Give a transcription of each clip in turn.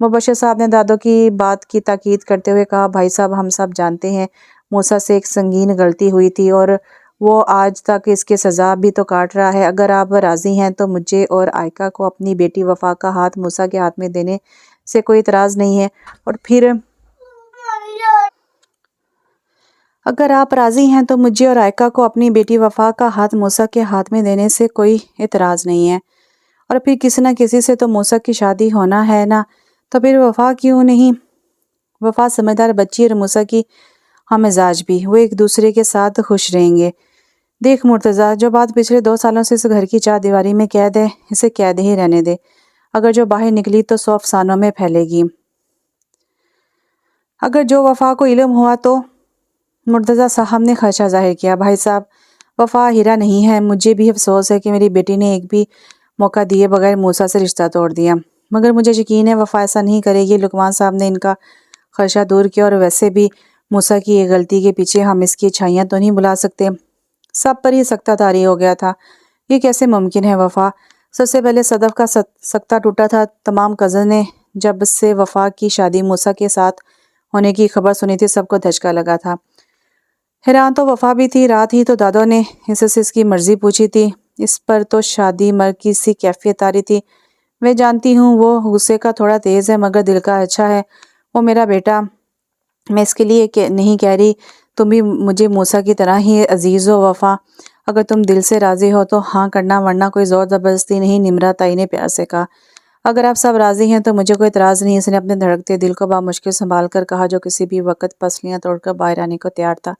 مبشر صاحب نے دادو کی بات کی تاکید کرتے ہوئے کہا، بھائی صاحب ہم سب جانتے ہیں موسیٰ سے ایک سنگین غلطی ہوئی تھی اور وہ آج تک اس کی سزا بھی تو کاٹ رہا ہے۔ اگر آپ راضی ہیں تو مجھے اور آئکہ کو اپنی بیٹی وفا کا ہاتھ موسیٰ کے ہاتھ میں دینے سے کوئی اعتراض نہیں ہے، اور پھر اگر آپ راضی ہیں تو مجھے اور آئکہ کو اپنی بیٹی وفا کا ہاتھ موسیٰ کے ہاتھ میں دینے سے کوئی اعتراض نہیں ہے، اور پھر کسی نہ کسی سے تو موسیٰ کی شادی ہونا ہے نا، تو پھر وفا کیوں نہیں؟ وفا سمجھدار بچی اور موسیٰ کی ہم مزاج بھی، وہ ایک دوسرے کے ساتھ خوش رہیں گے۔ دیکھ مرتضیٰ، جو بات پچھلے 2 سالوں سے اس گھر کی چار دیواری میں قید ہے، اسے قید ہی رہنے دے، اگر جو باہر نکلی تو 100 افسانوں میں پھیلے گی۔ اگر جو وفا کو علم ہوا تو؟ مرتضیٰ صاحب نے خدشہ ظاہر کیا، بھائی صاحب وفا ہیرا نہیں ہے، مجھے بھی افسوس ہے کہ میری بیٹی نے ایک بھی موقع دیے بغیر موسیٰ سے رشتہ توڑ دیا، مگر مجھے یقین ہے وفا ایسا نہیں کرے گی۔ لقمان صاحب نے ان کا خدشہ دور کیا، اور ویسے بھی موسیٰ کی ایک غلطی کے پیچھے ہم اس کی اچھائیاں تو نہیں بلا سکتے، سب پر ہی سکتہ طاری ہو گیا تھا، یہ کیسے ممکن ہے؟ وفا سب سے پہلے صدف کا سکتہ ٹوٹا تھا، تمام کزن نے جب سے وفا کی شادی موسیٰ کے ساتھ ہونے کی خبر سنی تھی سب کو دھچکا لگا تھا۔ حیران تو وفا بھی تھی، رات ہی تو دادو نے اسے سے اس کی مرضی پوچھی تھی، اس پر تو شادی مرگ کی سی کیفیت آ رہی تھی۔ میں جانتی ہوں وہ غصے کا تھوڑا تیز ہے مگر دل کا اچھا ہے، وہ میرا بیٹا، میں اس کے لیے نہیں کہہ رہی، تم بھی مجھے موسیٰ کی طرح ہی عزیز ہو وفا، اگر تم دل سے راضی ہو تو ہاں کرنا، ورنہ کوئی زور زبردستی نہیں، نمرہ تائی نے پیار سے کہا۔ اگر آپ سب راضی ہیں تو مجھے کوئی اعتراض نہیں، اس نے اپنے دھڑکتے دل کو بامشکل سنبھال کر کہا، جو کسی بھی وقت پسلیاں توڑ کر باہر آنے کو تیار تھا۔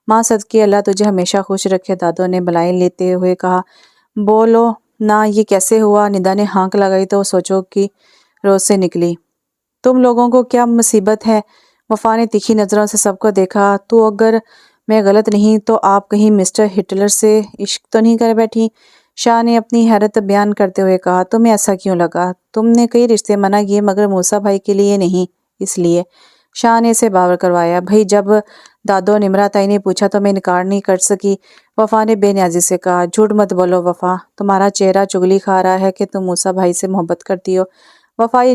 ماں صدقے اللہ تجھے ہمیشہ خوش رکھے، دادو نے بلائیں لیتے ہوئے کہا۔ بولو نا یہ کیسے ہوا؟ ندا نے ہانک لگائی تو وہ سوچوں کی روز سے نکلی۔ تم لوگوں کو کیا مصیبت ہے؟ وفا نے تیکھی نظروں سے سب کو دیکھا، تو اگر میں غلط نہیں تو آپ کہیں مسٹر ہٹلر سے عشق تو نہیں کر بیٹھی؟ شاہ نے اپنی حیرت بیان کرتے ہوئے کہا، تمہیں ایسا کیوں لگا؟ تم نے کئی رشتے منع کیے مگر موسیٰ بھائی کے لیے نہیں، اس لیے شاہ نے اسے باور کروایا۔ بھئی جب دادو نمرہ تائی نے پوچھا تو میں انکار نہیں کر سکی، وفا نے بے نیازی سے کہا۔ جھوٹ مت بولو وفا، تمہارا چہرہ چگلی کھا رہا ہے کہ تم موسیٰ بھائی سے محبت کرتی ہو۔ وفا یہ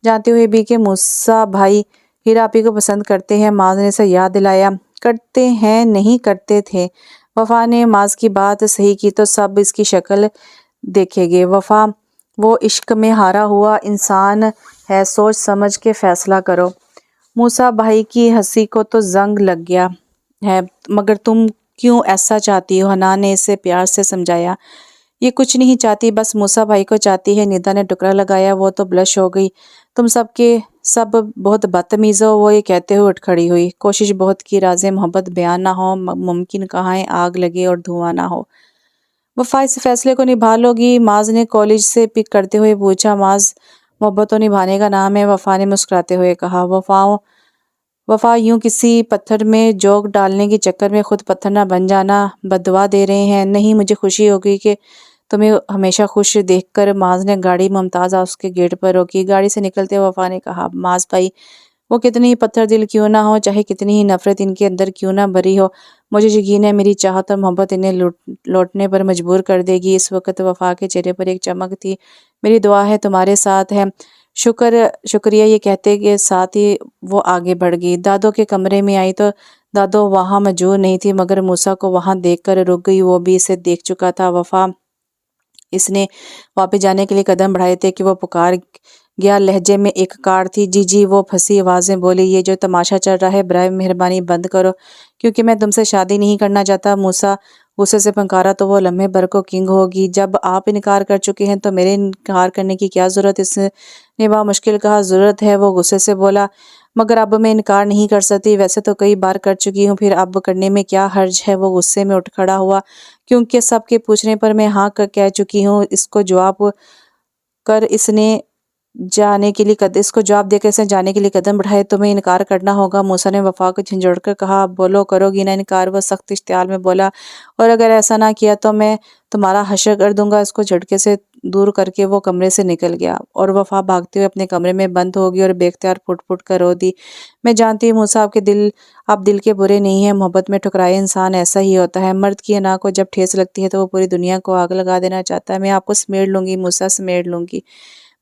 جانتے ہوئے بھی کہ موسیٰ بھائی ہیرا آپی کو پسند کرتے ہیں، معاذ نے اسے یاد دلایا۔ کرتے ہیں نہیں کرتے تھے، وفا نے معاذ کی بات صحیح کی تو سب اس کی شکل دیکھیں گے۔ وفا وہ عشق میں ہارا ہوا انسان ہے، سوچ سمجھ کے فیصلہ کرو۔ موسیٰ بھائی کی ہنسی کو تو زنگ لگ گیا ہے، مگر تم کیوں ایسا چاہتی ہو؟ حنان نے اسے پیار سے سمجھایا۔ یہ کچھ نہیں چاہتی، بس موسیٰ بھائی کو چاہتی ہے۔ ندا نے ٹکرا لگایا، وہ تو بلش ہو گئی۔ تم سب کے سب بہت بدتمیز ہو، وہ یہ کہتے ہوئے اٹھ کھڑی ہوئی۔ کوشش بہت کی، راز محبت بیان نہ ہو، ممکن کہاں ہے آگ لگے اور دھواں نہ ہو۔ وفا اس فیصلے کو نبھا لو گی؟ معاذ نے کالج سے پک کرتے ہوئے پوچھا۔ معاذ محبت تو نبھانے کا نام ہے، وفا نے مسکراتے ہوئے کہا۔ وفا یوں کسی پتھر میں جوگ ڈالنے کے چکر میں خود پتھر نہ بن جانا، بددعا دے رہے ہیں۔ نہیں، مجھے خوشی ہوگی کہ تمہیں ہمیشہ خوش دیکھ کر۔ معاذ نے گاڑی ممتاز ہاؤس کے گیٹ پر روکی، گاڑی سے نکلتے ہوئے وفا نے کہا، معاذ بھائی وہ کتنی ہی پتھر دل کیوں نہ ہو، چاہے کتنی ہی نفرت ان کے اندر کیوں نہ بھری ہو، مجھے یقین ہے میری چاہت اور محبت انہیں لوٹنے پر مجبور کر دے گی۔ اس وقت وفا کے چہرے پر ایک چمک تھی۔ میری دعا ہے تمہارے ساتھ ہے۔ شکریہ یہ کہتے کے ساتھ ہی وہ آگے بڑھ گئی۔ دادو کے کمرے میں آئی تو دادو وہاں موجود نہیں تھی، مگر موسیٰ کو وہاں دیکھ کر رک گئی، وہ بھی اسے دیکھ چکا تھا۔ وفا اس نے واپس جانے کے لیے قدم بڑھائے تھے کہ وہ پکار گیا، لہجے میں ایک کاڑ تھی۔ جی جی، وہ پھنسی آواز میں بولی، یہ جو تماشا چل رہا ہے برائے مہربانی بند کرو، کیونکہ میں تم سے شادی نہیں کرنا چاہتا۔ موسیٰ غصے سے پھنکارا تو وہ لمحے بھر کو کنگ ہوگی۔ جب آپ انکار کر چکے ہیں تو میرے انکار کرنے کی کیا ضرورت؟ اس نے بامشکل کہا۔ ضرورت ہے، وہ غصے سے بولا، مگر اب میں انکار نہیں کر سکتی، ویسے تو کئی بار کر چکی ہوں، پھر اب کرنے میں کیا حرج ہے؟ وہ غصے میں اٹھ کھڑا ہوا، کیونکہ سب کے پوچھنے پر میں ہاں کہہ چکی ہوں۔ اس کو جواب دے کر اس نے جانے کے لیے قدم بڑھائے۔ تمہیں انکار کرنا ہوگا، موسیٰ نے وفا کو جھنجھوڑ کر کہا۔ بولو، کرو گی نا انکار؟ وہ سخت اشتعال میں بولا، اور اگر ایسا نہ کیا تو میں تمہارا حشر کر دوں گا۔ اس کو جھٹکے سے دور کر کے وہ کمرے سے نکل گیا، اور وفا بھاگتے ہوئے اپنے کمرے میں بند ہو گئی اور بے اختیار پھٹ پھٹ کر رو دی۔ میں جانتی ہوں موسیٰ آپ دل کے برے نہیں ہیں، محبت میں ٹھکرائے انسان ایسا ہی ہوتا ہے، مرد کی انا کو جب ٹھیس لگتی ہے تو وہ پوری دنیا کو آگ لگا دینا چاہتا ہے۔ میں آپ کو سمیٹ لوں گی موسیٰ، سمیٹ لوں گی۔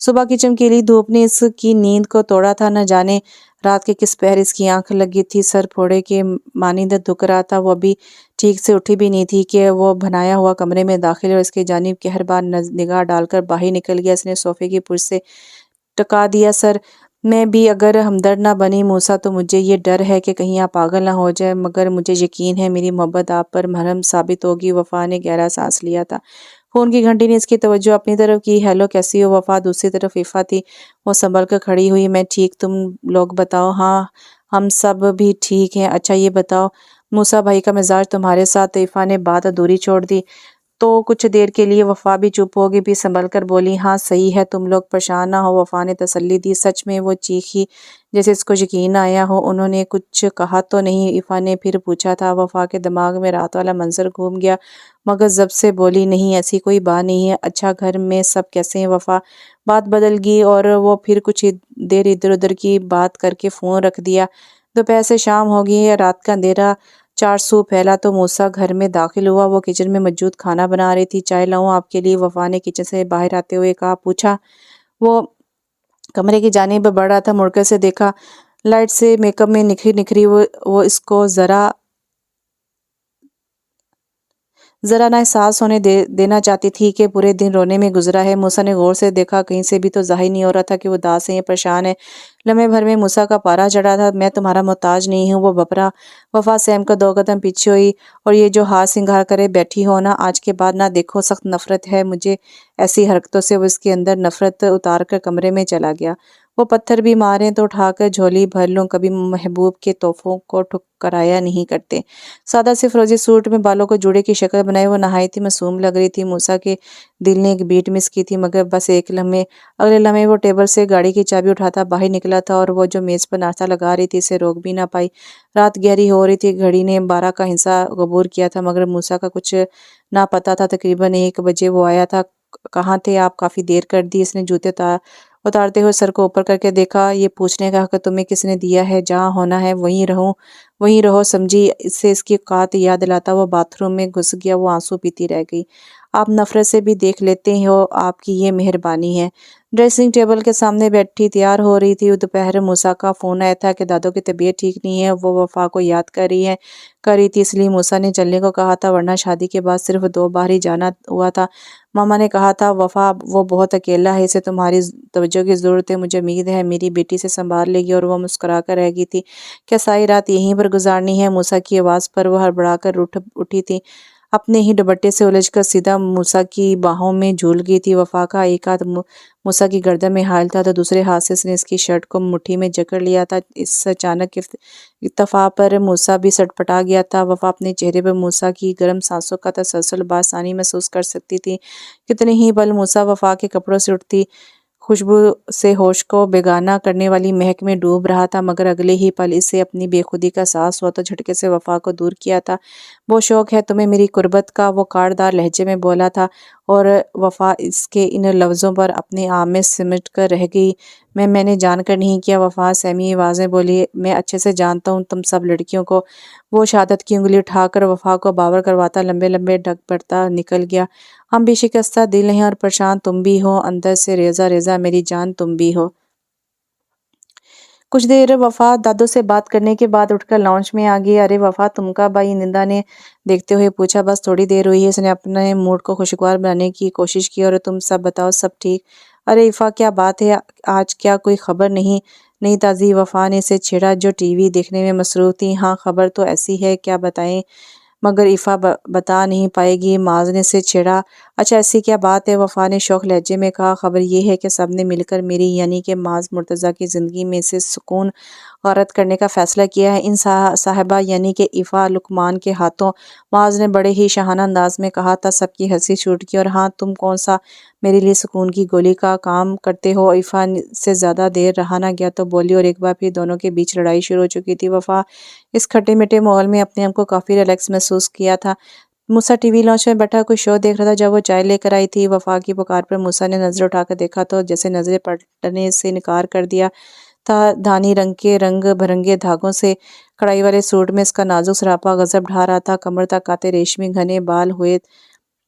صبح کی چمکیلی دھوپ نے اس کی نیند کو توڑا تھا، نہ جانے رات کے کس پہر اس کی آنکھ لگی تھی، سر پھوڑے کے مانند دھک رہا تھا۔ وہ ابھی ٹھیک سے اٹھی بھی نہیں تھی کہ وہ بنایا ہوا کمرے میں داخل اور اس کی جانب ہر بار نگاہ ڈال کر باہر نکل گیا۔ اس نے صوفے کی پشت سے ٹکا دیا سر۔ میں بھی اگر ہمدرد نہ بنی موسیٰ تو مجھے یہ ڈر ہے کہ کہیں آپ پاگل نہ ہو جائے، مگر مجھے یقین ہے میری محبت آپ پر مرہم ثابت ہوگی۔ وفا نے گہرا سانس لیا تھا۔ فون کی گھنٹی نے اس کی توجہ اپنی طرف کی۔ ہیلو، کیسی ہو وفا؟ دوسری طرف ایفا تھی۔ وہ سنبھل کر کھڑی ہوئی۔ میں ٹھیک، تم لوگ بتاؤ؟ ہاں ہم سب بھی ٹھیک ہیں۔ اچھا یہ بتاؤ موسیٰ بھائی کا مزاج تمہارے ساتھ؟ ایفا نے بات ادھوری چھوڑ دی تو کچھ دیر کے لیے وفا بھی چپ ہوگی، بھی سنبھل کر بولی ہاں صحیح ہے، تم لوگ پریشان نہ ہو۔ وفا نے تسلی دی۔ سچ میں؟ وہ چیخی جیسے اس کو یقین نہ آیا ہو۔ انہوں نے کچھ کہا تو نہیں؟ ایفا نے پھر پوچھا تھا۔ وفا کے دماغ میں رات والا منظر گھوم گیا، مگر ضبط سے بولی نہیں، ایسی کوئی بات نہیں ہے۔ اچھا گھر میں سب کیسے ہیں وفا؟ بات بدل گئی اور وہ پھر کچھ دیر ادھر ادھر کی بات کر کے فون رکھ دیا۔ دوپہر سے شام ہو گئی ہے، رات کا اندھیرا چارسو پھیلا تو موسیٰ گھر میں داخل ہوا۔ وہ کچن میں موجود کھانا بنا رہی تھی۔ چائے لاؤں آپ کے لیے؟ وفا نے کچن سے باہر آتے ہوئے کہا۔ پوچھا۔ وہ کمرے کی جانب بڑھ رہا تھا، مڑ کر سے دیکھا۔ لائٹ سے میک اپ میں نکھری نکھری وہ اس کو ذرا نہ احساس ہونے دینا چاہتی تھی کہ پورے دن رونے میں گزرا ہے۔ موسیٰ نے غور سے دیکھا، کہیں سے بھی تو ظاہر نہیں ہو رہا تھا کہ وہ اداس ہے یا پریشان ہے۔ لمحے بھر میں موسیٰ کا پارا چڑھا تھا۔ میں تمہارا محتاج نہیں ہوں، وہ بھپرا۔ وفا سہم کر 2 قدم پیچھے ہوئی۔ اور یہ جو ہاتھ سنگھار کرے بیٹھی ہو نا، آج کے بعد نہ دیکھو، سخت نفرت ہے مجھے ایسی حرکتوں سے۔ وہ اس کے اندر نفرت اتار کر کمرے میں چلا گیا۔ وہ پتھر بھی ماریں تو اٹھا کر جھولی بھر لوں، کبھی محبوب کے تحفوں کو ٹھکرایا نہیں کرتے۔ سادہ سے فروزی سوٹ میں بالوں کو جوڑے کی شکل بنائے وہ نہایت ہی معصوم لگ رہی تھی۔ موسیٰ کے دل نے ایک بیٹ مس کی تھی، مگر بس ایک لمحے۔ اگلے لمحے وہ ٹیبل سے گاڑی کی چابی اٹھاتا باہر نکلا تھا اور وہ جو میز پر ناشتہ لگا رہی تھی اسے روک بھی نہ پائی۔ رات گہری ہو رہی تھی، گھڑی نے 12 کا ہنسا عبور کیا تھا، مگر موسیٰ کا کچھ نہ پتا تھا۔ تقریباً 1 بجے وہ آیا تھا۔ کہاں تھے آپ؟ کافی دیر کر دی۔ اس نے جوتے اتارتے ہوئے سر کو اوپر کر کے دیکھا۔ یہ پوچھنے کا حق تمہیں کس نے دیا ہے؟ جہاں ہونا ہے وہیں رہو، سمجھی؟ اس سے اس کی اوقات یاد دلاتا وہ باتھ روم میں گھس گیا۔ وہ آنسو پیتی رہ گئی۔ آپ نفرت سے بھی دیکھ لیتے ہو، آپ کی یہ مہربانی ہے۔ ڈریسنگ ٹیبل کے سامنے بیٹھی تیار ہو رہی تھی۔ دوپہر موسیٰ کا فون آیا تھا کہ دادو کی طبیعت ٹھیک نہیں ہے، وہ وفا کو یاد کر رہی تھی، اس لیے موسیٰ نے چلنے کو کہا تھا، ورنہ شادی کے بعد صرف 2 بار ہی جانا ہوا تھا۔ ماما نے کہا تھا وفا وہ بہت اکیلا ہے، اسے تمہاری توجہ کی ضرورت ہے، مجھے امید ہے میری بیٹی سے سنبھال لے گی۔ اور وہ مسکرا کر رہ گئی تھی۔ کیا ساری رات یہیں پر گزارنی ہے؟ موسیٰ کی آواز پر وہ ہڑبڑا کر اٹھی تھی، اپنے ہی دوپٹے سے الجھ کر سیدھا موسیٰ کی باہوں میں جھول گئی تھی۔ وفا کا ایک ہاتھ موسیٰ کی گردن میں حائل تھا تو دوسرے ہاتھ سے اس نے اس کی شرٹ کو مٹھی میں جکڑ لیا تھا۔ اس اچانک اتفاق پر موسیٰ بھی سٹپٹا گیا تھا۔ وفا اپنے چہرے پر موسیٰ کی گرم سانسوں کا تسلسل بآسانی محسوس کر سکتی تھی۔ کتنے ہی پل موسیٰ وفا کے کپڑوں سے اٹھتی خوشبو سے ہوش کو بیگانہ کرنے والی مہک میں ڈوب رہا تھا، مگر اگلے ہی پل اسے اپنی بے خودی کا احساس ہوا تو جھٹکے سے وفا کو دور کیا تھا۔ وہ شوق ہے تمہیں میری قربت کا؟ وہ کاڑدار لہجے میں بولا تھا اور وفا اس کے ان لفظوں پر اپنے آپ میں سمٹ کر رہ گئی۔ میں نے جان کر نہیں کیا وفا، سہمی آوازیں بولی۔ میں اچھے سے جانتا ہوں تم سب لڑکیوں کو۔ وہ شہادت کی انگلی اٹھا کر وفا کو باور کرواتا لمبے لمبے ڈگ بھرتا نکل گیا۔ ہم بھی شکستہ دل ہیں اور پریشان تم بھی ہو، اندر سے ریزہ ریزہ میری جان تم بھی ہو۔ کچھ دیر وفا دادو سے بات کرنے کے بعد اٹھ کر لاؤنج میں آ گئی۔ ارے وفا تم کب آئی؟ نندا نے دیکھتے ہوئے پوچھا۔ بس تھوڑی دیر ہوئی ہے۔ اس نے اپنے موڈ کو خوشگوار بنانے کی کوشش کی۔ اور تم سب بتاؤ، سب ٹھیک؟ ارے ایفا کیا بات ہے، آج کیا کوئی خبر نہیں؟ نہیں تازی؟ وفا نے اسے چھیڑا جو ٹی وی دیکھنے میں مصروف تھی۔ ہاں خبر تو ایسی ہے، کیا بتائیں؟ مگر ایفا بتا نہیں پائے گی۔ معاذ نے اسے چھیڑا۔ اچھا ایسی کیا بات ہے؟ وفا نے شوخ لہجے میں کہا۔ خبر یہ ہے کہ سب نے مل کر میری یعنی کہ معاذ مرتضیٰ کی زندگی میں سے سکون غارت کرنے کا فیصلہ کیا ہے۔ ان صاحبہ یعنی کہ ایفا لقمان کے ہاتھوں معاذ نے بڑے ہی شاہانہ انداز میں کہا تھا۔ سب کی ہنسی چھوٹ گئی۔ اور ہاں تم کون سا میرے لیے سکون کی گولی کا کام کرتے ہو؟ ایفا سے زیادہ دیر رہا نہ گیا تو بولی اور ایک بار پھر دونوں کے بیچ لڑائی شروع ہو چکی تھی۔ وفا اس کھٹے میٹھے ماحول میں اپنے آپ کو کافی ریلیکس محسوس کیا تھا۔ موسیٰ ٹی وی لاؤنج میں بیٹھا کوئی شو دیکھ رہا تھا۔ جب وہ چائے لے کر آئی تھی، وفا کی پکار پر موسیٰ نے نظر اٹھا کر دیکھا تو جیسے نظریں پلٹنے سے انکار کر دیا تھا۔ دھانی رنگ کے رنگ برنگے دھاگوں سے کڑائی والے سوٹ میں اس کا نازک سراپا غضب ڈھا رہا تھا۔ کمر تک آتے ریشمی گھنے بال ہوئے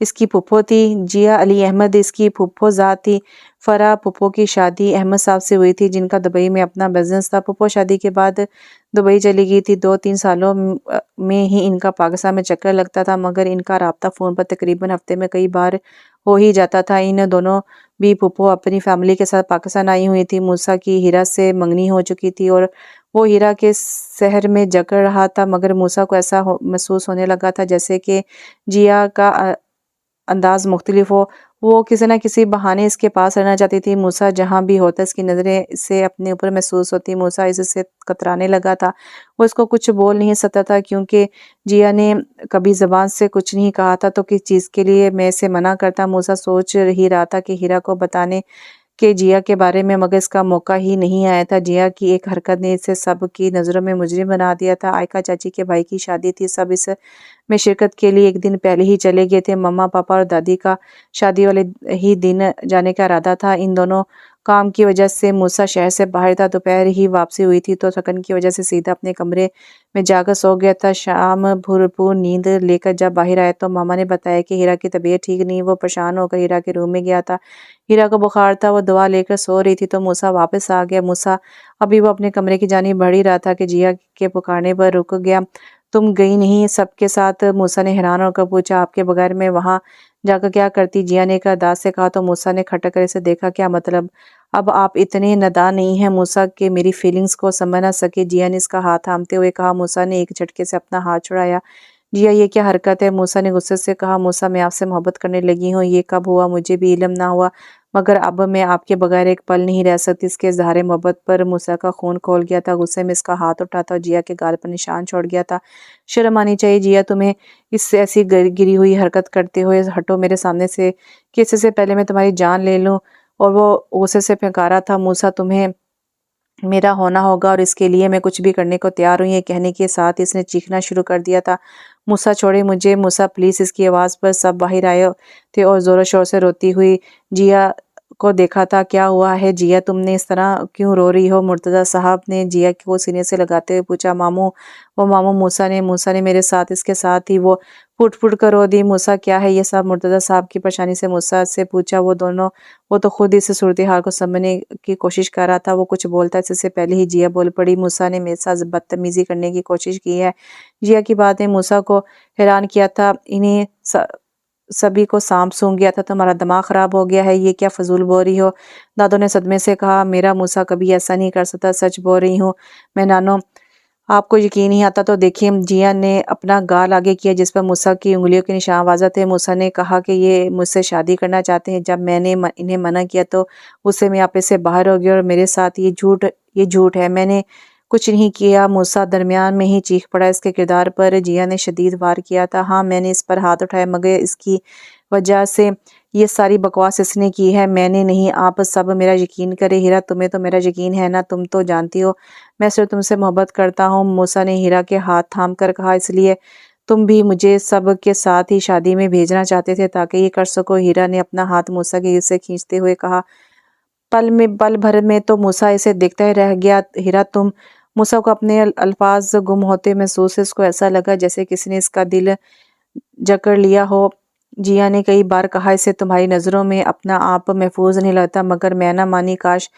اس کی پھپھو تھی۔ جیا علی احمد اس کی پھپھو ذات تھی۔ فرح پھپھو کی شادی احمد صاحب سے ہوئی تھی جن کا دبئی میں اپنا بزنس تھا۔ پھپھو شادی کے بعد دبئی چلی گئی تھی۔ 2-3 سالوں میں ہی ان کا پاکستان میں چکر لگتا تھا، مگر ان کا رابطہ فون پر تقریباً ہفتے میں کئی بار ہو ہی جاتا تھا۔ ان دونوں بھی پھپھو اپنی فیملی کے ساتھ پاکستان آئی ہوئی تھی۔ موسیٰ کی ہیرا سے منگنی ہو چکی تھی اور وہ ہیرا کے سحر میں جکڑ رہا تھا، مگر موسیٰ کو ایسا محسوس ہونے لگا تھا جیسے کہ جیا کا انداز مختلف ہو۔ وہ کسی نہ کسی بہانے اس کے پاس رہنا چاہتی تھی۔ موسیٰ جہاں بھی ہوتا اس کی نظریں اسے اپنے اوپر محسوس ہوتی۔ موسیٰ اس سے کترانے لگا تھا۔ وہ اس کو کچھ بول نہیں سکتا تھا کیونکہ جیا نے کبھی زبان سے کچھ نہیں کہا تھا تو کس چیز کے لیے میں اسے منع کرتا۔ موسیٰ سوچ ہی رہا تھا کہ ہیرا کو بتانے کہ جیا کے بارے میں، مگر اس کا موقع ہی نہیں آیا تھا۔ جیا کی ایک حرکت نے اسے سب کی نظروں میں مجرم بنا دیا تھا۔ آئکا چاچی کے بھائی کی شادی تھی۔ سب اس میں شرکت کے لیے ایک دن پہلے ہی چلے گئے تھے۔ مما پاپا اور دادی کا شادی والے ہی دن جانے کا ارادہ تھا۔ ان دونوں کام کی وجہ سے موسیٰ شہر سے باہر تھا۔ دوپہر ہی واپسی ہوئی تھی تو تھکن کی وجہ سے سیدھا اپنے کمرے میں جا کر سو گیا تھا۔ شام بھرپور نیند لے کر جب باہر آیا تو ماما نے بتایا کہ ہیرا کی طبیعت ٹھیک نہیں۔ وہ پریشان ہو کر ہیرا کے روم میں گیا تھا۔ ہیرا کو بخار تھا، وہ دوا لے کر سو رہی تھی تو موسیٰ واپس آ گیا۔ موسیٰ ابھی وہ اپنے کمرے کی جانب بڑھ ہی رہا تھا کہ جیا کے پکارنے پر رک گیا۔ تم گئی نہیں سب کے ساتھ؟ موسیٰ نے حیران ہو کر پوچھا۔ آپ کے بغیر میں وہاں جا کر کیا کرتی؟ جیا نے ایک انداز سے کہا تو موسیٰ نے کھٹک کر اسے دیکھا۔ کیا مطلب؟ اب آپ اتنے نادان نہیں ہیں موسیٰ کہ میری فیلنگز کو سمجھ نہ سکے؟ جیا نے اس کا ہاتھ تھامتے ہوئے کہا۔ موسیٰ نے ایک جھٹکے سے اپنا ہاتھ چھڑایا۔ جیا یہ کیا حرکت ہے؟ موسیٰ نے غصے سے کہا۔ موسیٰ میں آپ سے محبت کرنے لگی ہوں، یہ کب ہوا؟ مجھے بھی علم نہ ہوا، مگر اب میں آپ کے بغیر ایک پل نہیں رہ سکتی۔ اس کے اظہار محبت پر موسیٰ کا خون کھول گیا تھا۔ غصے میں اس کا ہاتھ اٹھا تھا اور جیا کے گال پر نشان چھوڑ گیا تھا۔ شرم آنی چاہیے جیا تمہیں اس سے ایسی گری ہوئی حرکت کرتے ہوئے۔ ہٹو میرے سامنے سے کہ اس سے پہلے میں تمہاری جان لے لوں۔ اور وہ غصے سے پھنکارا تھا۔ موسیٰ تمہیں میرا ہونا ہوگا اور اس کے لیے میں کچھ بھی کرنے کو تیار ہوں۔ یہ کہنے کے ساتھ اس نے چیخنا شروع کر دیا تھا۔ موسیٰ چھوڑے مجھے، موسیٰ پلیز۔ اس کی آواز پر سب باہر آئے تھے اور زور و شور سے روتی ہوئی جیا کو دیکھا تھا۔ کیا ہوا ہے جیا، تم نے اس طرح کیوں رو رہی ہو؟ مرتضیٰ صاحب نے جیا کو سینے سے لگاتے ہوئے پوچھا۔ ماموں، وہ ماموں موسیٰ نے میرے ساتھ اس کے ساتھ ہی وہ پھوٹ پھوٹ کر رو دی۔ موسیٰ کیا ہے یہ سب؟ مرتضیٰ صاحب کی پریشانی سے موسیٰ سے پوچھا۔ وہ تو خود اس صورتحال کو سمجھنے کی کوشش کر رہا تھا۔ وہ کچھ بولتا اس سے پہلے ہی جیا بول پڑی۔ موسیٰ نے میرے ساتھ بدتمیزی کرنے کی کوشش کی ہے۔ جیا کی بات نے موسیٰ کو حیران کیا تھا۔ انہیں سبھی کو سانپ سونگھ گیا تھا۔ تمہارا دماغ خراب ہو گیا ہے، یہ کیا فضول بول رہی ہو؟ دادو نے صدمے سے کہا۔ میرا موسیٰ کبھی ایسا نہیں کر سکتا، سچ بول رہی ہوں میں نانو۔ آپ کو یقین نہیں آتا تو دیکھیں۔ جیا نے اپنا گال آگے کیا جس پر موسیٰ کی انگلیوں کے نشان واضح تھے۔ موسیٰ نے کہا کہ یہ مجھ سے شادی کرنا چاہتے ہیں۔ جب میں نے انہیں منع کیا تو غصے میں آپے سے باہر ہو گئے اور میرے ساتھ یہ جھوٹ ہے، میں نے کچھ نہیں کیا۔ موسیٰ درمیان میں ہی چیخ پڑا۔ اس کے کردار پر جیا نے شدید وار کیا تھا۔ ہاں میں نے اس پر ہاتھ اٹھایا، مگر اس کی وجہ سے یہ ساری بکواس اس نے کی ہے، میں نے نہیں۔ آپ سب میرا یقین کریں۔ ہیرا تمہیں تو میرا یقین ہے نا؟ تم تو جانتی ہو میں صرف تم سے محبت کرتا ہوں۔ موسیٰ نے ہیرا کے ہاتھ تھام کر کہا۔ اس لیے تم بھی مجھے سب کے ساتھ ہی شادی میں بھیجنا چاہتے تھے تاکہ یہ کر سکو؟ ہیرا نے اپنا ہاتھ موسیٰ کے سے کھینچتے ہوئے کہا۔ پل بھر میں تو موسیٰ اسے دیکھتا ہی رہ گیا۔ ہیرا تم؟ موسیٰ کو اپنے الفاظ گم ہوتے محسوس اس کو ایسا لگا جیسے کسی نے اس کا دل جکڑ لیا ہو۔ جیا نے کئی بار کہا اسے تمہاری نظروں میں اپنا آپ محفوظ نہیں لگتا، مگر میں نہ مانی۔ کاش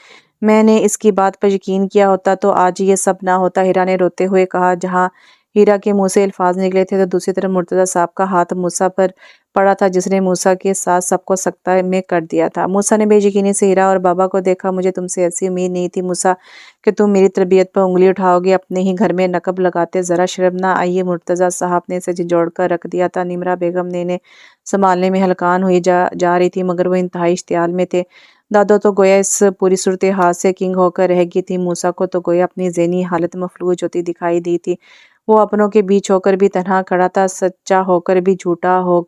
میں نے اس کی بات پر یقین کیا ہوتا تو آج یہ سب نہ ہوتا، ہیرا نے روتے ہوئے کہا۔ جہاں ہیرا کے منہ سے الفاظ نکلے تھے تو دوسری طرف مرتضیٰ صاحب کا ہاتھ موسیٰ پر پڑا تھا جس نے موسیٰ کے ساتھ سب کو سکتہ میں کر دیا تھا۔ موسیٰ نے بے یقینی سے ہیرا اور بابا کو دیکھا۔ مجھے تم سے ایسی امید نہیں تھی موسیٰ کہ تم میری تربیت پر انگلی اٹھاؤ گے۔ اپنے ہی گھر میں نقب لگاتے ذرا شرم نہ آئی؟ مرتضیٰ صاحب نے اسے جھنجھوڑ کر رکھ دیا تھا۔ نمرہ بیگم نے انہیں سنبھالنے میں ہلکان ہوئی جا رہی تھی، مگر وہ انتہائی اشتعال میں تھے۔ دادو تو گویا اس پوری صورتحال سے کنگ ہو کر رہ گئی تھی۔ موسیٰ کو تو گویا اپنی ذہنی حالت مفلوج ہوتی دکھائی دی تھی۔ وہ اپنوں کے بیچ ہو کر بھی تنہا کھڑا تھا، سچا ہو کر بھی جھوٹا ہو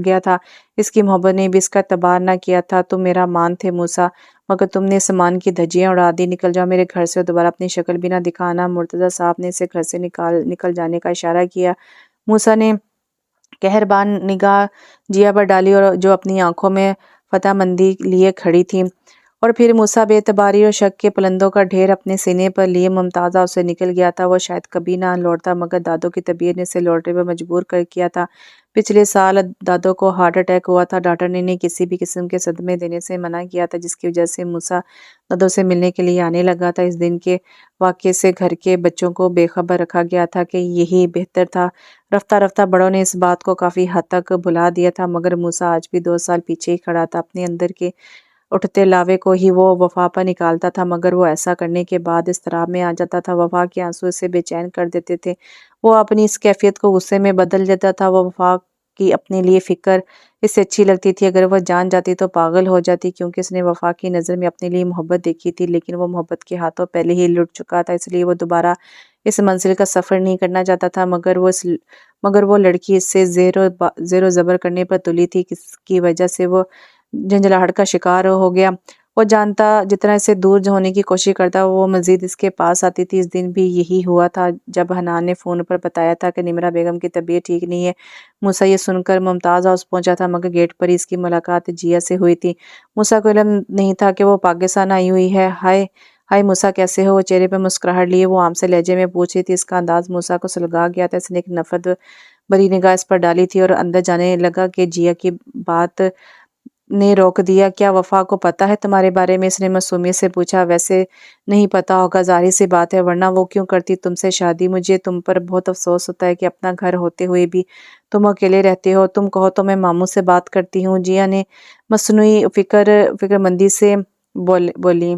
گیا تھا۔ اس کی محبت نے بھی اس کا اعتبار نہ کیا تھا۔ تم میرا مان تھے موسیٰ، مگر تم نے اس مان کی دھجیاں اڑا دی۔ نکل جاؤ میرے گھر سے اور دوبارہ اپنی شکل بھی نہ دکھانا۔ مرتضیٰ صاحب نے اسے گھر سے نکل جانے کا اشارہ کیا۔ موسیٰ نے قہربان نگاہ جیا پر ڈالی اور جو اپنی آنکھوں میں فتح مندی لیے کھڑی تھی اور پھر موسیٰ بے اعتباری اور شک کے پلندوں کا ڈھیر اپنے سینے پر لیے ممتازہ اسے نکل گیا تھا۔ وہ شاید کبھی نہ لوٹتا، مگر دادو کی طبیعت نے اسے لوٹنے پر مجبور کر کیا تھا۔ پچھلے سال دادو کو ہارٹ اٹیک ہوا تھا۔ ڈاکٹر نے انہیں کسی بھی قسم کے صدمے دینے سے منع کیا تھا، جس کی وجہ سے موسیٰ دادو سے ملنے کے لیے آنے لگا تھا۔ اس دن کے واقعے سے گھر کے بچوں کو بے خبر رکھا گیا تھا کہ یہی بہتر تھا۔ رفتہ رفتہ بڑوں نے اس بات کو کافی حد تک بھلا دیا تھا، مگر موسیٰ آج بھی 2 سال پیچھے ہی کھڑا تھا۔ اپنے اندر کے اٹھتے لاوے کو ہی وہ وفا پر نکالتا تھا، مگر وہ ایسا کرنے کے بعد اضطراب میں آ جاتا تھا۔ وفا کے آنسو اسے بے چین کر دیتے تھے۔ وہ اپنی اس کیفیت کو غصے میں بدل دیتا تھا۔ وہ وفا کی اپنے لیے فکر اس سے اچھی لگتی تھی۔ اگر وہ جان جاتی تو پاگل ہو جاتی، کیونکہ اس نے وفا کی نظر میں اپنے لیے محبت دیکھی تھی، لیکن وہ محبت کے ہاتھوں پہلے ہی لٹ چکا تھا۔ اس لیے وہ دوبارہ اس منزل کا سفر نہیں کرنا چاہتا تھا، مگر وہ لڑکی اس سے زیر و زبر کرنے پر تلی تھی، جس کی وجہ سے وہ جھنجھلاہٹ کا شکار ہو گیا۔ وہ جانتا جتنا اس سے دور ہونے کی کوشش کرتا وہ مزید اس کے پاس آتی تھی۔ اس دن بھی یہی ہوا تھا جب حنان نے فون پر بتایا تھا کہ نمرہ بیگم کی طبیعت ٹھیک نہیں ہے۔ موسیٰ یہ سن کر ممتاز ہاؤس پہنچا تھا، مگر گیٹ پر ہی اس کی ملاقات جیا سے ہوئی تھی۔ موسیٰ کو علم نہیں تھا کہ وہ پاکستان آئی ہوئی ہے۔ ہائے موسیٰ، کیسے ہو؟ وہ چہرے پر مسکراہٹ لیے وہ عام سے لہجے میں پوچھ رہی تھی۔ اس کا انداز موسیٰ کو سلگا گیا تھا۔ اس نے ایک نفرت بھری نگاہ اس پر ڈالی تھی اور اندر جانے لگا کہ جیا کی بات نے روک دیا۔ کیا وفا کو پتہ ہے تمہارے بارے میں؟ اس نے معصومیت سے پوچھا۔ ویسے نہیں پتہ ہوگا، ظاہر سی بات ہے، ورنہ وہ کیوں کرتی تم سے شادی؟ مجھے تم پر بہت افسوس ہوتا ہے کہ اپنا گھر ہوتے ہوئے بھی تم اکیلے رہتے ہو۔ تم کہو تو میں ماموں سے بات کرتی ہوں۔ جیا نے مصنوعی فکر مندی سے بولی۔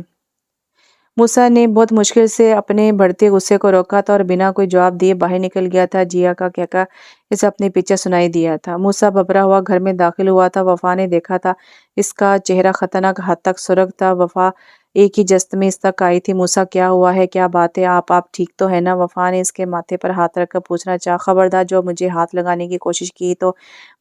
موسیٰ نے بہت مشکل سے اپنے بڑھتے غصے کو روکا تھا اور بنا کوئی جواب دیے باہر نکل گیا تھا۔ جیا کا کہکا اسے اپنے پیچھے سنائی دیا تھا۔ موسیٰ بھبرا ہوا گھر میں داخل ہوا تھا۔ وفا نے دیکھا تھا، اس کا چہرہ خطرناک حد تک سرخ تھا۔ وفا ایک ہی جست میں اس تک آئی تھی۔ موسیٰ، کیا ہوا ہے؟ کیا بات ہے؟ آپ ٹھیک تو ہے نا؟ وفا نے اس کے ماتھے پر ہاتھ رکھ کر پوچھنا چاہا۔ خبردار جو مجھے ہاتھ لگانے کی کوشش کی تو۔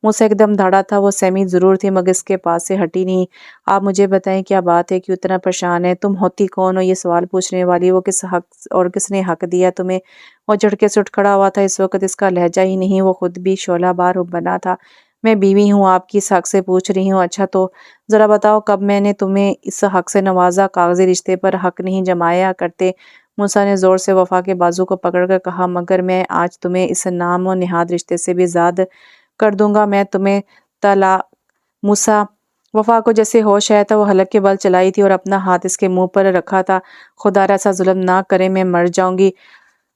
موسیٰ ایک دم دھاڑا تھا۔ وہ سہمی ضرور تھی، مگر اس کے پاس سے ہٹی نہیں۔ آپ مجھے بتائیں کیا بات ہے؟ کیوں اتنا پریشان ہے؟ تم ہوتی کون ہو یہ سوال پوچھنے والی؟ وہ کس نے حق دیا تمہیں؟ وہ جھٹکے سے اٹھ کھڑا ہوا تھا۔ اس وقت اس کا لہجہ ہی نہیں، وہ خود بھی شعلہ بار بنا تھا۔ میں بیوی ہوں، آپ کس حق سے پوچھ رہی ہوں؟ اچھا تو ذرا بتاؤ کب میں نے تمہیں اس حق سے نوازا؟ کاغذی رشتے پر حق نہیں جمایا کرتے۔ موسیٰ نے زور سے وفا کے بازو کو پکڑ کر کہا، مگر میں آج تمہیں اس نام و نہاد رشتے سے بھی زاد کر دوں گا۔ میں تمہیں موسیٰ، وفا کو جیسے ہوش آیا تھا، وہ حلق کے بل چلائی تھی اور اپنا ہاتھ اس کے منہ پر رکھا تھا۔ خدا را ایسا ظلم نہ کرے، میں مر جاؤں گی۔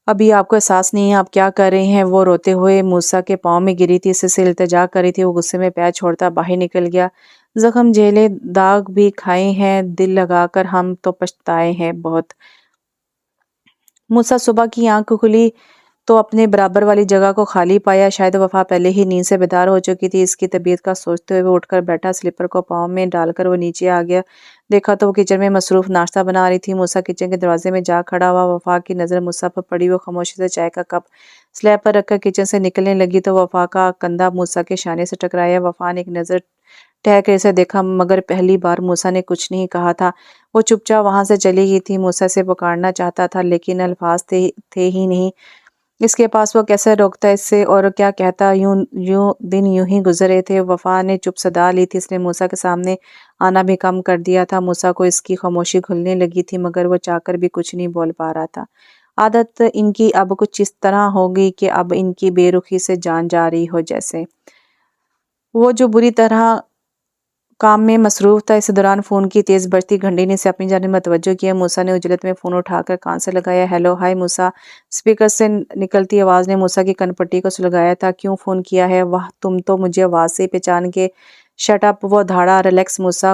ابھی آپ کو احساس نہیں ہے آپ کیا کر رہے ہیں؟ وہ روتے ہوئے موسیٰ کے پاؤں میں گری تھی، اس سے التجا کر رہی تھی۔ وہ غصے میں پیر چھوڑتا باہر نکل گیا۔ زخم جھیلے، داغ بھی کھائے ہیں، دل لگا کر ہم تو پچھتائے ہیں بہت۔ موسیٰ صبح کی آنکھ کھلی تو اپنے برابر والی جگہ کو خالی پایا۔ شاید وفا پہلے ہی نیند سے بیدار ہو چکی تھی۔ اس کی طبیعت کا سوچتے ہوئے وہ اٹھ کر بیٹھا۔ سلیپر کو پاؤں میں ڈال کر وہ نیچے آ گیا۔ دیکھا تو وہ کچن میں مصروف ناشتہ بنا رہی تھی۔ موسیٰ کچن کے دروازے میں جا کھڑا ہوا۔ وفا کی نظر موسیٰ پر پڑی۔ وہ خاموشی سے چائے کا کپ سلیب پر رکھ کر کچن سے نکلنے لگی تو وفا کا کندھا موسیٰ کے شانے سے ٹکرایا۔ وفا نے ایک نظر ٹھہر کر اسے دیکھا، مگر پہلی بار موسیٰ نے کچھ نہیں کہا تھا۔ وہ چپ چاپ وہاں سے چلی گئی تھی۔ موسیٰ سے پکارنا چاہتا تھا، لیکن الفاظ تھے ہی نہیں اس کے پاس۔ وہ کیسے روکتا اس سے اور کیا کہتا؟ دن یوں ہی گزر رہے تھے۔ وفا نے چپ صدا لی تھی۔ اس نے موسیٰ کے سامنے آنا بھی کم کر دیا تھا۔ موسیٰ کو اس کی خاموشی گھلنے لگی تھی، مگر وہ چاہ کر بھی کچھ نہیں بول پا رہا تھا۔ عادت ان کی اب کچھ اس طرح ہوگی کہ اب ان کی بے رخی سے جان جا رہی ہو، جیسے وہ جو بری طرح کام میں مصروف تھا۔ اس دوران فون کی تیز بجتی گھنٹی نے اسے اپنی جانب متوجہ کیا۔ موسیٰ نے عجلت میں فون اٹھا کر کان سے لگایا۔ ہیلو، ہائے موسیٰ۔ اسپیکر سے نکلتی آواز نے موسیٰ کی کن پٹی کو سلگایا تھا۔ کیوں فون کیا ہے؟ واہ، تم تو مجھے آواز سے ہی پہچان گئے۔ شٹ اپ، وہ دھاڑا۔ ریلیکس موسیٰ،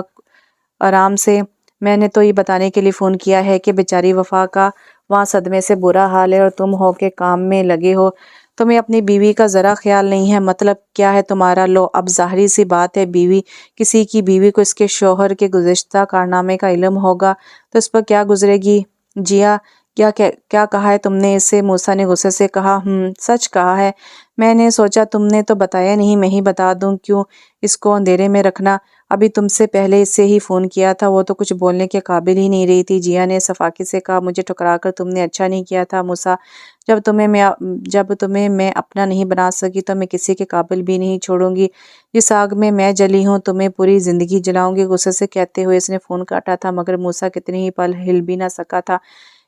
آرام سے۔ میں نے تو یہ بتانے کے لیے فون کیا ہے کہ بیچاری وفا کا وہاں صدمے سے برا حال ہے اور تم ہو کے کام میں لگے ہو۔ تمہیں اپنی بیوی کا ذرا خیال نہیں ہے؟ مطلب کیا ہے تمہارا؟ لو، اب ظاہری سی بات ہے، کسی کی بیوی کو اس کے شوہر کے گزشتہ کارنامے کا علم ہوگا تو اس پر کیا گزرے گی؟ جیا، کیا کہا ہے تم نے اسے؟ موسیٰ نے غصے سے کہا۔ سچ کہا ہے۔ میں نے سوچا تم نے تو بتایا نہیں، میں ہی بتا دوں۔ کیوں اس کو اندھیرے میں رکھنا؟ ابھی تم سے پہلے اسے ہی فون کیا تھا، وہ تو کچھ بولنے کے قابل ہی نہیں رہی تھی۔ جیا نے سفاکی سے کہا، مجھے ٹھکرا کر تم نے اچھا نہیں کیا تھا موسیٰ، جب تمہیں میں اپنا نہیں بنا سکی تو میں کسی کے قابل بھی نہیں چھوڑوں گی۔ جس آگ میں جلی ہوں تمہیں پوری زندگی جلاؤں گی۔ غصے سے کہتے ہوئے اس نے فون کاٹا تھا، مگر موسیٰ کتنے ہی پل ہل بھی نہ سکا تھا۔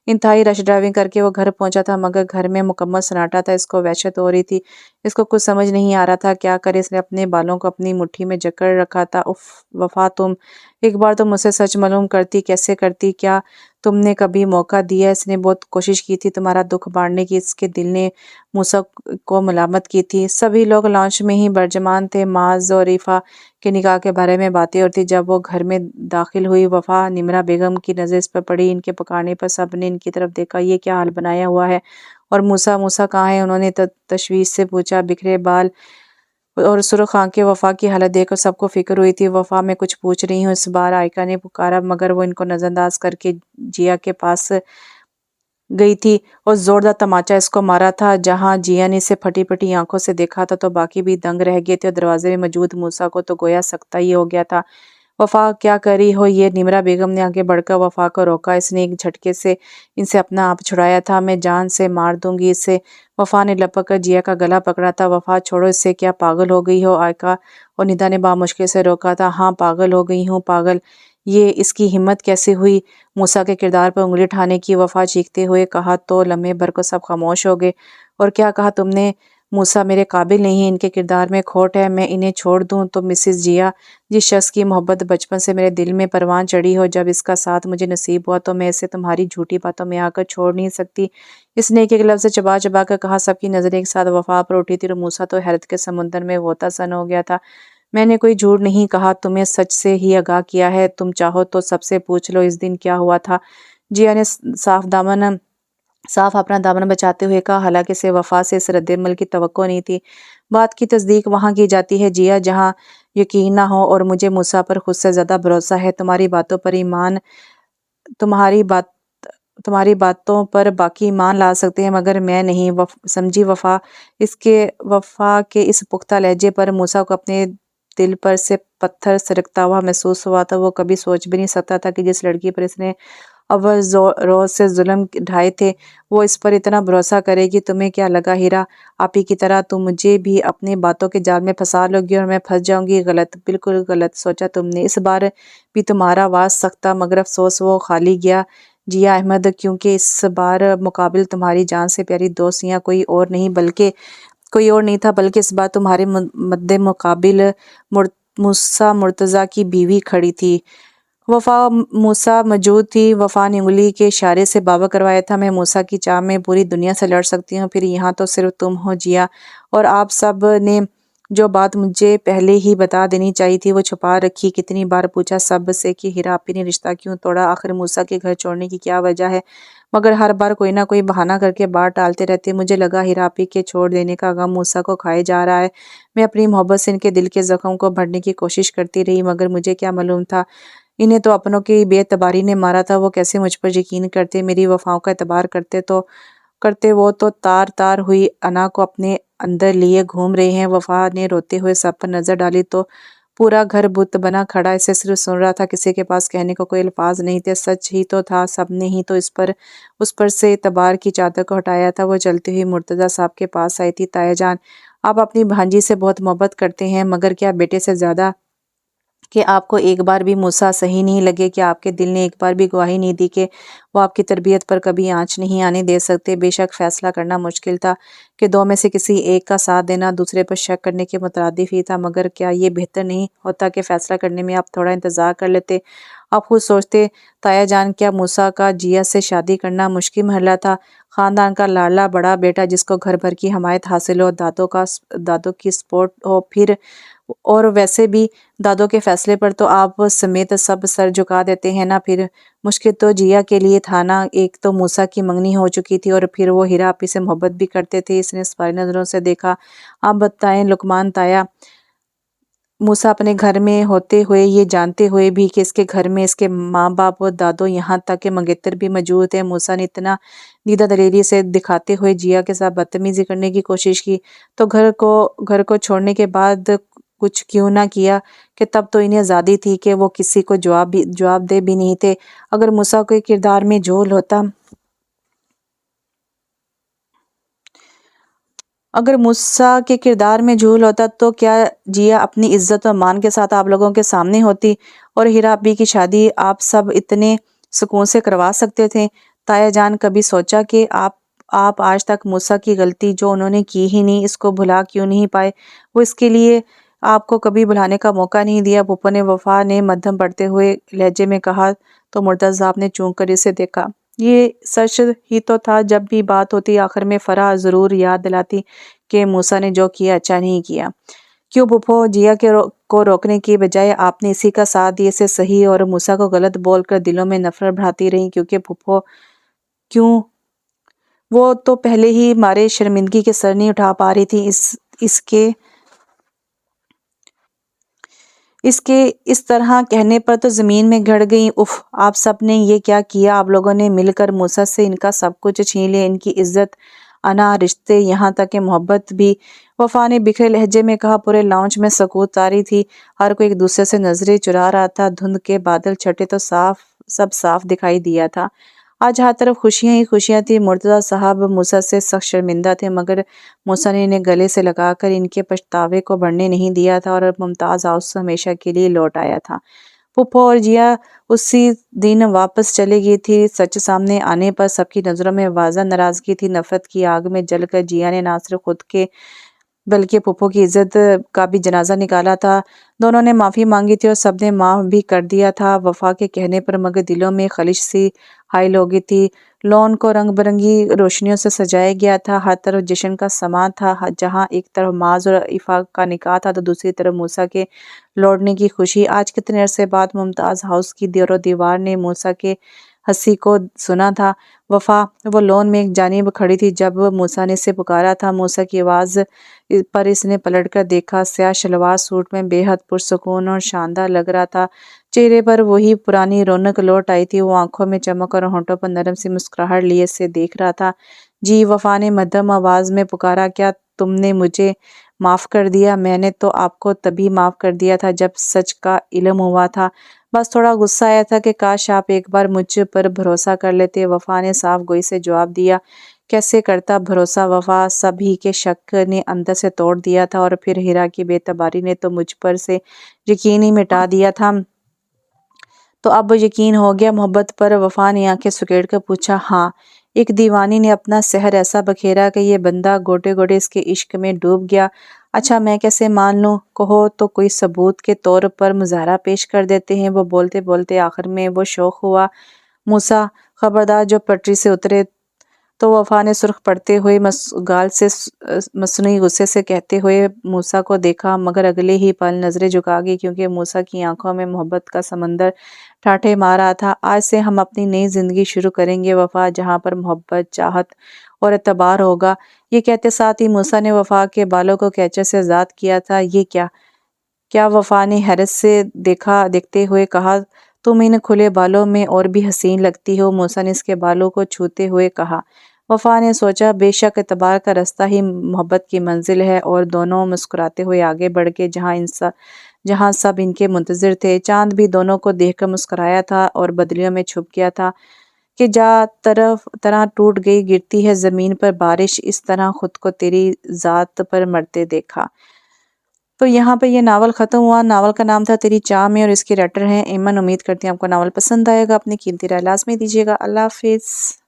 انتہائی رش ڈرائیونگ کر کے وہ گھر پہنچا تھا، مگر گھر میں مکمل سناٹا تھا۔ اس کو وحشت ہو رہی تھی، اس کو کچھ سمجھ نہیں آ رہا تھا کیا کرے۔ اس نے اپنے بالوں کو اپنی مٹھی میں جکڑ رکھا تھا۔ اف وفا، تم ایک بار تو مجھ سے سچ معلوم کرتی، کیسے کرتی؟ کیا تم نے کبھی موقع دیا؟ اس نے بہت کوشش کی تھی تمہارا دکھ بانٹنے کی۔ اس کے دل نے موسیٰ کو ملامت کی تھی۔ سبھی لوگ لانچ میں ہی برجمان تھے۔ معاذ و ریفا کے نکاح کے بارے میں باتیں ہو رہی تھیں۔ جب وہ گھر میں داخل ہوئی، وفا نمرہ بیگم کی نظر اس پر پڑی۔ ان کے پکارنے پر سب نے ان کی طرف دیکھا۔ یہ کیا حال بنایا ہوا ہے؟ اور موسیٰ کہاں ہے؟ انہوں نے تشویش سے پوچھا۔ بکھرے بال اور سرخ آنکھیں۔ وفا کی حالت دیکھ کر سب کو فکر ہوئی تھی۔ وفا، میں کچھ پوچھ رہی ہوں۔ اس بار آئکہ نے پکارا، مگر وہ ان کو نظر انداز کر کے جیا کے پاس گئی تھی اور زوردار تماچا اس کو مارا تھا۔ جہاں جیا نے اسے پھٹی پھٹی آنکھوں سے دیکھا تھا تو باقی بھی دنگ رہ گئے تھے، اور دروازے میں موجود موسیٰ کو تو گویا سکتہ ہی ہو گیا تھا۔ وفا، کیا کر رہی ہو یہ؟ نمرہ بیگم نے آگے بڑھ کر وفا کو روکا۔ اس نے ایک جھٹکے سے ان سے اپنا آپ چھڑایا تھا۔ میں جان سے مار دوں گی اسے۔ وفا نے لپک کر جیا کا گلا پکڑا تھا۔ وفا، چھوڑو اسے، کیا پاگل ہو گئی ہو؟ آئکہ اور ندا نے بامشکل سے روکا تھا۔ ہاں پاگل ہو گئی ہوں۔ پاگل؟ یہ اس کی ہمت کیسے ہوئی موسیٰ کے کردار پر انگلی اٹھانے کی؟ وفا چیختے ہوئے کہا تو لمحے بھر کو سب خاموش ہو گئے۔ اور کیا کہا تم نے؟ موسیٰ میرے قابل نہیں ہے، ان کے کردار میں کھوٹ ہے، میں انہیں چھوڑ دوں تو مسز جیا، جس شخص کی محبت بچپن سے میرے دل میں پروان چڑھی ہو، جب اس کا ساتھ مجھے نصیب ہوا تو میں اسے تمہاری جھوٹی باتوں میں آ کر چھوڑ نہیں سکتی۔ اس نے ایک ایک لفظ چبا چبا کر کہا۔ سب کی نظریں ایک ساتھ وفا پر اٹھی تھی اور موسیٰ تو حیرت کے سمندر میں غوطہ زن ہو گیا تھا۔ میں نے کوئی جھوٹ نہیں کہا، تمہیں سچ سے ہی آگاہ کیا ہے، تم چاہو تو سب سے پوچھ لو اس دن کیا ہوا تھا۔ جیا نے صاف اپنا دامن بچاتے ہوئے کہا، حالانکہ اسے وفا سے اس رد عمل کی توقع نہیں تھی۔ بات کی تصدیق وہاں کی جاتی ہے جیا جہاں یقین نہ ہو، اور مجھے موسیٰ پر خود سے زیادہ بھروسہ ہے۔ تمہاری باتوں پر باقی ایمان لا سکتے ہیں، مگر میں نہیں، سمجھی وفا؟ وفا کے اس پختہ لہجے پر موسیٰ کو اپنے دل پر سے پتھر سرکتا ہوا محسوس ہوا تھا۔ وہ کبھی سوچ بھی نہیں سکتا تھا کہ جس لڑکی پر اس نے اول روز سے ظلم ڈھائے تھے وہ اس پر اتنا بھروسہ کرے گی۔ تمہیں کیا لگا ہیرا آپی کی طرح تم مجھے بھی اپنی باتوں کے جال میں پھنسا لو گی اور میں پھنس جاؤں گی؟ غلط، بالکل غلط سوچا تم نے۔ اس بار بھی تمہارا واز سخت تھا، مگر افسوس وہ خالی گیا جیا احمد، کیونکہ اس بار مقابل تمہاری جان سے پیاری دوست یا کوئی اور نہیں تھا، بلکہ اس بار تمہارے مد مقابل موسیٰ مرتضیٰ کی بیوی کھڑی تھی۔ وفا، موسیٰ موجود تھی؟ وفا نے انگلی کے اشارے سے بابا کروایا تھا۔ میں موسیٰ کی چاہ میں پوری دنیا سے لڑ سکتی ہوں، پھر یہاں تو صرف تم ہو جیا، اور آپ سب نے جو بات مجھے پہلے ہی بتا دینی چاہیے تھی وہ چھپا رکھی۔ کتنی بار پوچھا سب سے کہ ہیرا آپی نے رشتہ کیوں توڑا، آخر موسیٰ کے گھر چھوڑنے کی کیا وجہ ہے، مگر ہر بار کوئی نہ کوئی بہانہ کر کے بات ٹالتے رہتے۔ مجھے لگا ہیرا آپی کے چھوڑ دینے کا غم موسیٰ کو کھائے جا رہا ہے۔ میں اپنی محبت سے ان کے دل کے زخم کو بھرنے کی کوشش کرتی رہی، مگر مجھے کیا معلوم تھا انہیں تو اپنوں کی بے اعتباری نے مارا تھا۔ وہ کیسے مجھ پر یقین کرتے، میری وفاؤں کا اعتبار کرتے وہ تو تار تار ہوئی انا کو اپنے اندر لیے گھوم رہے ہیں۔ وفا نے روتے ہوئے سب پر نظر ڈالی تو پورا گھر بت بنا کھڑا اسے صرف سن رہا تھا، کسی کے پاس کہنے کو کوئی الفاظ نہیں تھے۔ سچ ہی تو تھا، سب نے ہی تو اس پر سے اعتبار کی چادر کو ہٹایا تھا۔ وہ چلتی ہوئی مرتضیٰ صاحب کے پاس آئی تھی۔ تایا جان، آپ اپنی بھانجی سے بہت محبت کرتے ہیں، مگر کیا بیٹے سے زیادہ؟ کہ آپ کو ایک بار بھی موسیٰ صحیح نہیں لگے؟ کہ آپ کے دل نے ایک بار بھی گواہی نہیں دی کہ وہ آپ کی تربیت پر کبھی آنچ نہیں آنے دے سکتے؟ بے شک فیصلہ کرنا مشکل تھا کہ دو میں سے کسی ایک کا ساتھ دینا دوسرے پر شک کرنے کے مترادف ہی تھا، مگر کیا یہ بہتر نہیں ہوتا کہ فیصلہ کرنے میں آپ تھوڑا انتظار کر لیتے؟ آپ خود سوچتے تایا جان، کیا موسیٰ کا جیا سے شادی کرنا مشکل مرحلہ تھا؟ خاندان کا لاڈلا بڑا بیٹا جس کو گھر بھر کی حمایت حاصل ہو، دادوں کی سپورٹ ہو، پھر اور ویسے بھی دادوں کے فیصلے پر تو آپ سمیت سب سر جھکا دیتے ہیں نا۔ پھر مشکل تو جیا کے لیے تھا نا، ایک تو موسیٰ کی منگنی ہو چکی تھی اور پھر وہ ہیرا آپی سے محبت بھی کرتے تھے۔ اس نے سواری نظروں سے دیکھا۔ آپ بتائیں لقمان تایا، موسیٰ اپنے گھر میں ہوتے ہوئے، یہ جانتے ہوئے بھی کہ اس کے گھر میں اس کے ماں باپ اور دادوں یہاں تک کہ منگیتر بھی موجود ہیں، موسیٰ نے اتنا دیدہ دلیری سے دکھاتے ہوئے جیا کے ساتھ بدتمیزی کرنے کی کوشش کی، تو گھر کو چھوڑنے کے بعد کچھ کیوں نہ کیا کہ تب تو انہیں آزادی تھی کہ وہ کسی کو جواب دے بھی نہیں تھے۔ اگر موسیٰ کے کردار میں جھول ہوتا تو کیا جیا اپنی عزت و مان کے ساتھ آپ لوگوں کے سامنے ہوتی اور ہیرا آپی کی شادی آپ سب اتنے سکون سے کروا سکتے تھے؟ تایا جان کبھی سوچا کہ آپ آج تک موسیٰ کی غلطی جو انہوں نے کی ہی نہیں اس کو بھلا کیوں نہیں پائے؟ وہ اس کے لیے آپ کو کبھی بھلانے کا موقع نہیں دیا؟ پھپھو نے وفا نے مدھم پڑھتے ہوئے لہجے میں کہا تو مرتضی صاحب نے چونک کر اسے دیکھا۔ یہ سچ ہی تو تھا، جب بھی بات ہوتی آخر میں فرح ضرور یاد دلاتی کہ موسیٰ نے جو کیا اچھا نہیں کیا۔ کیوں پھپھو، جیا کو روکنے کی بجائے آپ نے اسی کا ساتھ دیے سے صحیح اور موسیٰ کو غلط بول کر دلوں میں نفرت بڑھاتی رہیں؟ کیونکہ پھپھو کیوں، وہ تو پہلے ہی مارے شرمندگی کے سر نہیں اٹھا پا رہی تھی، اس کے اس طرح کہنے پر تو زمین میں گڑ گئیں۔ اف، آپ سب نے یہ کیا کیا؟ آپ لوگوں نے مل کر موسیٰ سے ان کا سب کچھ چھین لیا، ان کی عزت، انا، رشتے، یہاں تک کہ محبت بھی۔ وفا نے بکھرے لہجے میں کہا۔ پورے لاؤنج میں سکوت طاری تھی، ہر کوئی ایک دوسرے سے نظریں چرا رہا تھا۔ دھند کے بادل چھٹے تو سب صاف دکھائی دیا تھا۔ آج ہر طرف خوشیاں ہی خوشیاں تھیں۔ مرتضی صاحب موسیٰ سے سخت شرمندہ تھے، مگر موسیٰ نے انہیں گلے سے لگا کر ان کے پچھتاوے کو بڑھنے نہیں دیا تھا اور ممتاز ہاؤس ہمیشہ کے لیے لوٹ آیا تھا۔ پھپھو اور جیا اسی دن واپس چلی گئی تھی۔ سچ سامنے آنے پر سب کی نظروں میں واضح ناراضگی تھی۔ نفرت کی آگ میں جل کر جیا نے نہ صرف خود کے بلکہ پھپھو کی عزت کا بھی جنازہ نکالا تھا۔ دونوں نے معافی مانگی تھی اور سب نے معاف بھی کر دیا تھا وفا کے کہنے پر، مگر دلوں میں خلش سی حائل ہو گئی تھی۔ لون کو رنگ برنگی روشنیوں سے سجایا گیا تھا، ہر طرف جشن کا سماں تھا، جہاں ایک طرف معاذ اور عفا کا نکاح تھا تو دوسری طرف موسیٰ کے لوٹنے کی خوشی۔ آج کتنے عرصے بعد ممتاز ہاؤس کی دیر و دیوار نے موسیٰ کے ہنسی کو سنا تھا۔ وفا وہ لون میں ایک جانب کھڑی تھی جب موسیٰ نے اسے پکارا تھا۔ موسیٰ کی آواز پر اس نے پلٹ کر دیکھا۔ سیاہ شلوار سوٹ میں بے حد پرسکون اور شاندار لگ رہا تھا، چہرے پر وہی پرانی رونق لوٹ آئی تھی۔ وہ آنکھوں میں چمک اور ہونٹوں پر نرم سی مسکراہٹ لیے اسے دیکھ رہا تھا۔ جی، وفا نے مدھم آواز میں پکارا، کیا تم نے مجھے معاف کر دیا؟ میں نے تو آپ کو تبھی معاف کر دیا تھا جب سچ کا علم ہوا تھا، بس تھوڑا غصہ آیا تھا کہ کاش آپ ایک بار مجھ پر بھروسہ کر لیتے۔ وفا نے صاف گوئی سے جواب دیا، کیسے کرتا بھروسہ وفا، سب ہی کے شک نے اندر سے توڑ دیا تھا، اور پھر ہیرا کی بے اعتباری نے تو مجھ پر سے یقین ہی مٹا دیا تھا، تو اب یقین ہو گیا محبت پر؟ وفا نے آنکھیں سکیڑ کر پوچھا۔ ہاں، ایک دیوانی نے اپنا سحر ایسا بکھیرا کہ یہ بندہ گوٹے گوٹے اس کے عشق میں ڈوب گیا۔ اچھا، میں کیسے مان لوں؟ کہو تو کوئی ثبوت کے طور پر مظاہرہ پیش کر دیتے ہیں۔ وہ بولتے بولتے آخر میں وہ شوخ ہوا، موسیٰ خبردار جو پٹری سے اترے۔ تو وفا نے سرخ پڑتے ہوئے گال سے مصنوعی غصے سے کہتے ہوئے موسیٰ کو دیکھا، مگر اگلے ہی پل نظریں جھکا گئی کیونکہ موسیٰ کی آنکھوں میں محبت کا سمندر ٹھاٹھے مار رہا تھا۔ آج سے ہم اپنی نئی زندگی شروع کریں گے وفا، جہاں پر محبت، چاہت اور اعتبار ہوگا۔ یہ کہتے ساتھ ہی موسیٰ نے وفا کے بالوں کو کینچر سے آزاد کیا تھا۔ یہ کیا وفا نے حیرت سے دیکھتے ہوئے کہا، تم ان کھلے بالوں میں اور بھی حسین لگتی ہو۔ موسیٰ نے اس کے بالوں کو چھوتے ہوئے کہا۔ وفا نے سوچا، بے شک اعتبار کا راستہ ہی محبت کی منزل ہے، اور دونوں مسکراتے ہوئے آگے بڑھ گئے جہاں سب ان کے منتظر تھے۔ چاند بھی دونوں کو دیکھ کر مسکرایا تھا اور بدلیوں میں چھپ گیا تھا کہ طرح ٹوٹ گئی گرتی ہے زمین پر بارش، اس طرح خود کو تیری ذات پر مرتے دیکھا۔ تو یہاں پہ یہ ناول ختم ہوا۔ ناول کا نام تھا تیری چاہ میں، اور اس کے رائٹر ہیں ایمن۔ امید کرتی ہوں آپ کو ناول پسند آئے گا۔ اپنی قیمتی رائے لازمی دیجیے گا۔ اللہ حافظ۔